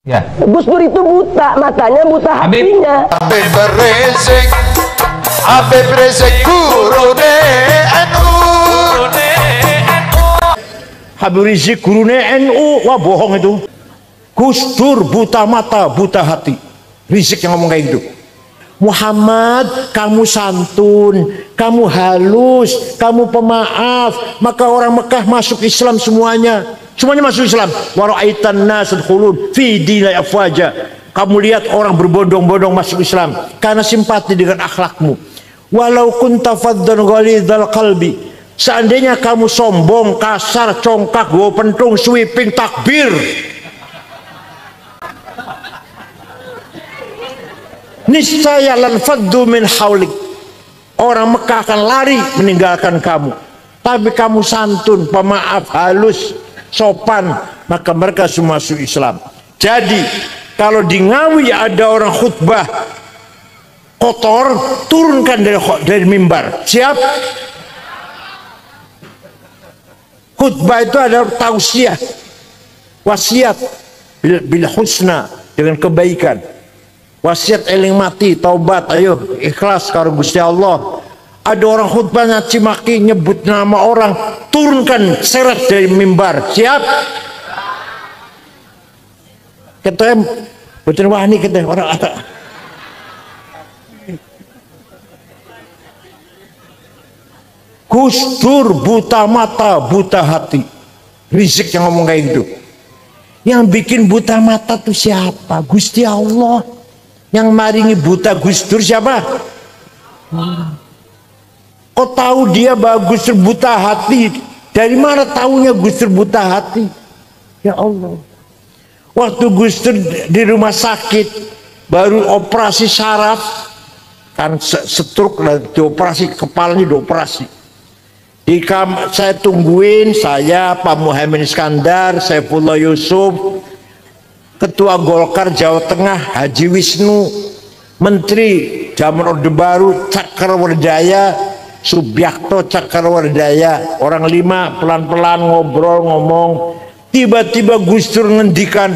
Ya. Gus Dur itu buta, matanya buta hatinya. Habib Rizik gurune NU. Habib Rizik gurune NU. Wah, bohong itu. Gus Dur buta mata, buta hati. Rizik yang ngomong kayak gitu. Muhammad, kamu santun, kamu halus, kamu pemaaf, maka orang Mekah masuk Islam semuanya. Semuanya masuk Islam. Wa ra'aitan nas yadkhulun fi dinil afwaja. Kamu lihat orang berbondong-bondong masuk Islam karena simpati dengan akhlakmu. Walau kunta faddan ghalidhal qalbi. Seandainya kamu sombong, kasar, congkak, bawa pentung, sweeping, takbir, niscaya lan faddu min haulik. Orang Mekah akan lari meninggalkan kamu. Tapi kamu santun, pemaaf, halus, sopan, maka mereka semua masuk Islam. Jadi kalau di Ngawi ada orang khutbah kotor, turunkan dari mimbar. Siap? Khutbah itu ada tausiah, wasiat bil husna, dengan kebaikan. Wasiat eling mati, taubat, ayo ikhlas karo Gusti Allah. Ada orang khutbah nyaci maki, nyebut nama orang, turunkan seret dari mimbar. Siap? Kita betul wani kita orang ada. Gus Dur buta mata, buta hati. Rizik yang ngomong kayak gitu. Yang bikin buta mata tuh siapa? Gusti Allah. Yang maringi buta Gus Dur siapa? Kok tahu dia bahwa Gus Dur buta hati? Dari mana tahunya Gus Dur buta hati? Ya Allah. Waktu Gus Dur di rumah sakit baru operasi saraf, kan stroke dan dioperasi, kepalanya dioperasi. Saya tungguin, saya Pak Muhaimin Iskandar, Saifullah Yusuf, Ketua Golkar Jawa Tengah Haji Wisnu, Menteri Zaman Orde Baru Cakrawardaya Subiakto Cakrawardaya, orang lima pelan-pelan ngobrol ngomong. Tiba-tiba Gus Dur ngendikan,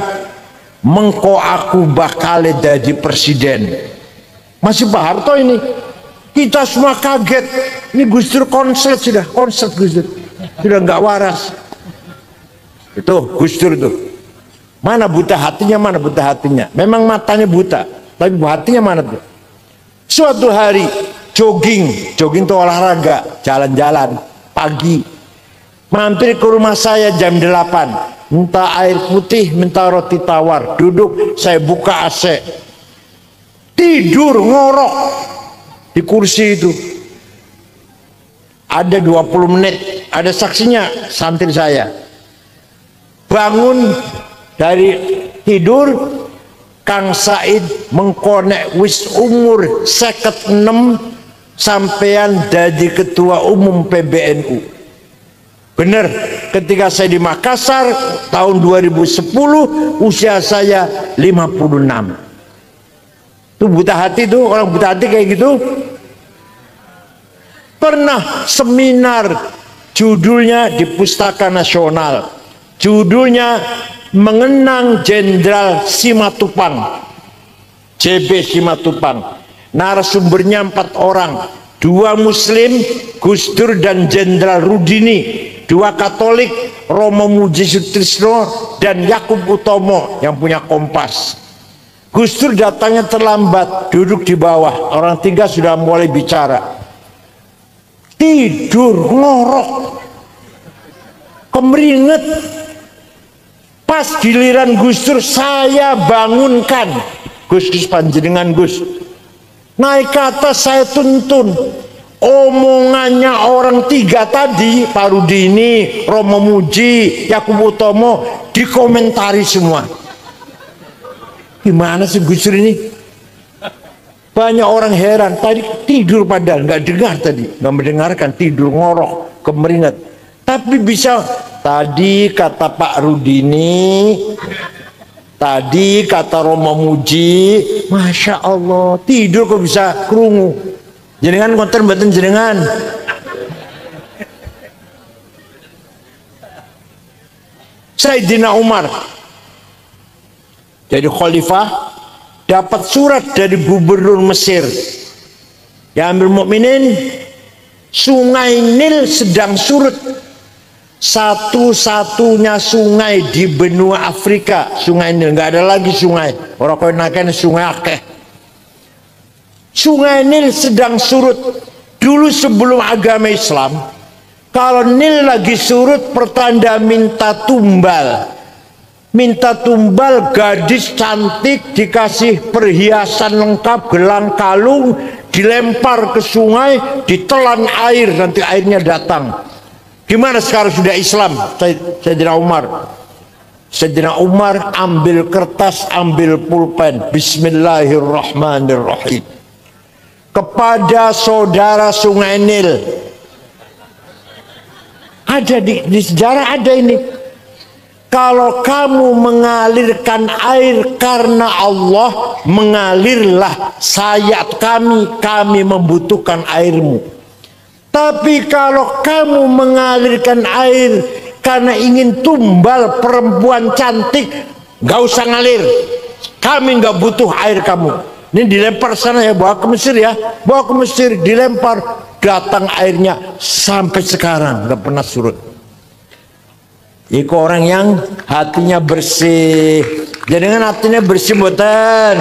mengko aku bakal jadi presiden. Masih Pak Harto ini. Kita semua kaget. Ini Gus Dur konslet sudah, konslet Gus Dur. Sudah nggak waras. Itu Gus Dur tuh. Mana buta hatinya, mana buta hatinya. Memang matanya buta, tapi hatinya mana tuh? Suatu hari jogging itu olahraga, jalan-jalan pagi. Mampir ke rumah saya jam 8, minta air putih, minta roti tawar. Duduk, saya buka AC. Tidur ngorok di kursi itu. Ada 20 menit, ada saksinya, santri saya. Bangun dari tidur, Kang Said mengkonek wis umur 56 sampean jadi ketua umum PBNU. Benar, ketika saya di Makassar tahun 2010 usia saya 56. Itu buta hati tuh, orang buta hati kayak gitu. Pernah seminar judulnya di Pustaka Nasional. Judulnya Mengenang Jenderal Simatupang. JB Simatupang. Narasumbernya 4 orang. 2 Muslim, Gus Dur dan Jenderal Rudini. 2 Katolik, Romo Muji Sutrisno dan Yakub Utomo yang punya Kompas. Gus Dur datangnya terlambat, duduk di bawah. Orang 3 sudah mulai bicara. Tidur ngorok, kemeringet. Pas giliran Gus Dur saya bangunkan. Gus panjenengan Gus. Naik ke atas saya tuntun. Omongannya orang 3 tadi, Pak Rudini, Romo Muji, Yakub Utomo, dikomentari semua. Gimana sih Gus Dur ini? Banyak orang heran, tadi tidur padahal nggak dengar, tadi nggak mendengarkan, tidur ngorok, kemeringat. Tapi bisa, tadi kata Pak Rudini, tadi kata Romo Muji, Masya Allah, tidur kok bisa kerungu. Jenengan konten mboten jenengan. Sayyidina Umar jadi khalifah, dapat surat dari gubernur Mesir. Ya Amirul Mukminin, sungai Nil sedang surut. Satu-satunya sungai di benua Afrika, sungai Nil, nggak ada lagi sungai. Orang kau nakan sungai akeh. Sungai Nil sedang surut. Dulu sebelum agama Islam, kalau Nil lagi surut, pertanda minta tumbal. Minta tumbal, gadis cantik dikasih perhiasan lengkap, gelang kalung, dilempar ke sungai, ditelan air, nanti airnya datang. Gimana sekarang sudah Islam? Sayyidina Umar. Sayyidina Umar ambil kertas, ambil pulpen. Bismillahirrahmanirrahim. Kepada saudara Sungai Nil. Ada di sejarah ada ini. Kalau kamu mengalirkan air karena Allah, mengalirlah sayat kami membutuhkan airmu. Tapi kalau kamu mengalirkan air karena ingin tumbal perempuan cantik, gak usah ngalir. Kami gak butuh air kamu. Ini dilempar sana ya, bawa ke Mesir ya. Bawa ke Mesir, dilempar, datang airnya sampai sekarang gak pernah surut. Iku orang yang hatinya bersih. Jangan hatinya bersih boten.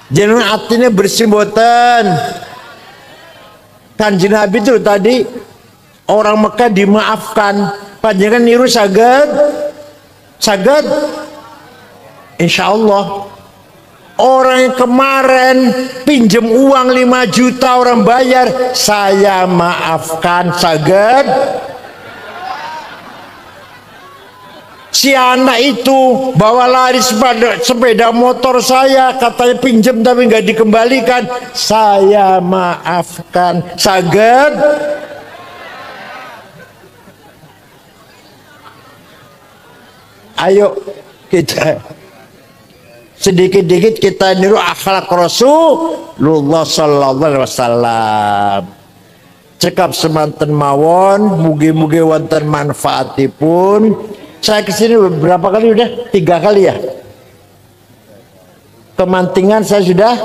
Jangan hatinya bersih boten. Kanjeng Nabi itu tadi orang Mekah dimaafkan. Panjenengan niru saged? Saged? Insya Allah. Orang yang kemarin pinjam uang 5 juta orang bayar, saya maafkan. Saged? Si anak itu bawa lari sepeda motor saya, katanya pinjam tapi nggak dikembalikan, saya maafkan. Saged? Ayo kita sedikit-sedikit kita niru akhlak Rasulullah sallallahu alaihi wasallam. Cekap semanten mawon, mugi-mugi wonten manfaatipun. Saya kesini berapa kali udah? 3 kali ya. Kemantingan saya sudah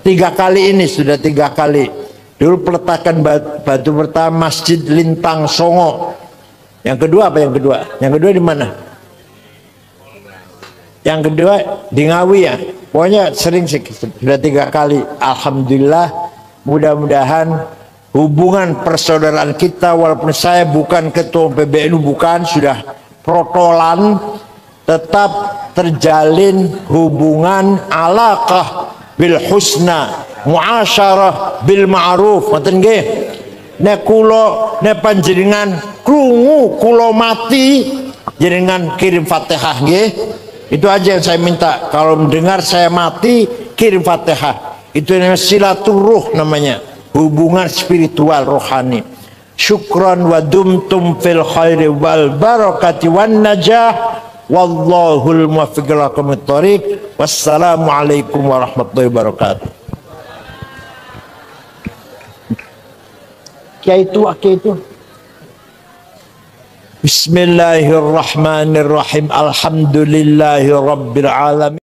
3 kali ini, sudah 3 kali. Dulu peletakan batu pertama Masjid Lintang Songo. Yang kedua apa yang kedua? Yang kedua di mana? Yang kedua di Ngawi ya. Pokoknya sering sih, sudah 3 kali. Alhamdulillah, mudah-mudahan hubungan persaudaraan kita, walaupun saya bukan ketua PBNU, bukan, sudah protolan, tetap terjalin hubungan alaqah bil husna, muasyarah bil ma'ruf. Ngoten nggih. Nek kula nek panjenengan krungu kula mati, jenengan kirim Fatihah nggih. Itu aja yang saya minta. Kalau mendengar saya mati, kirim Fatihah. Itu namanya silaturruh, namanya hubungan spiritual rohani. Syukran wa dumtum fil khairi wal barakati wan najah, wallahul muwaffiq ila aqwamit thoriq. Wassalamu alaikum warahmatullahi wabarakatuh. Kayak itu Bismillahirrahmanirrahim. Alhamdulillahi rabbil alamin.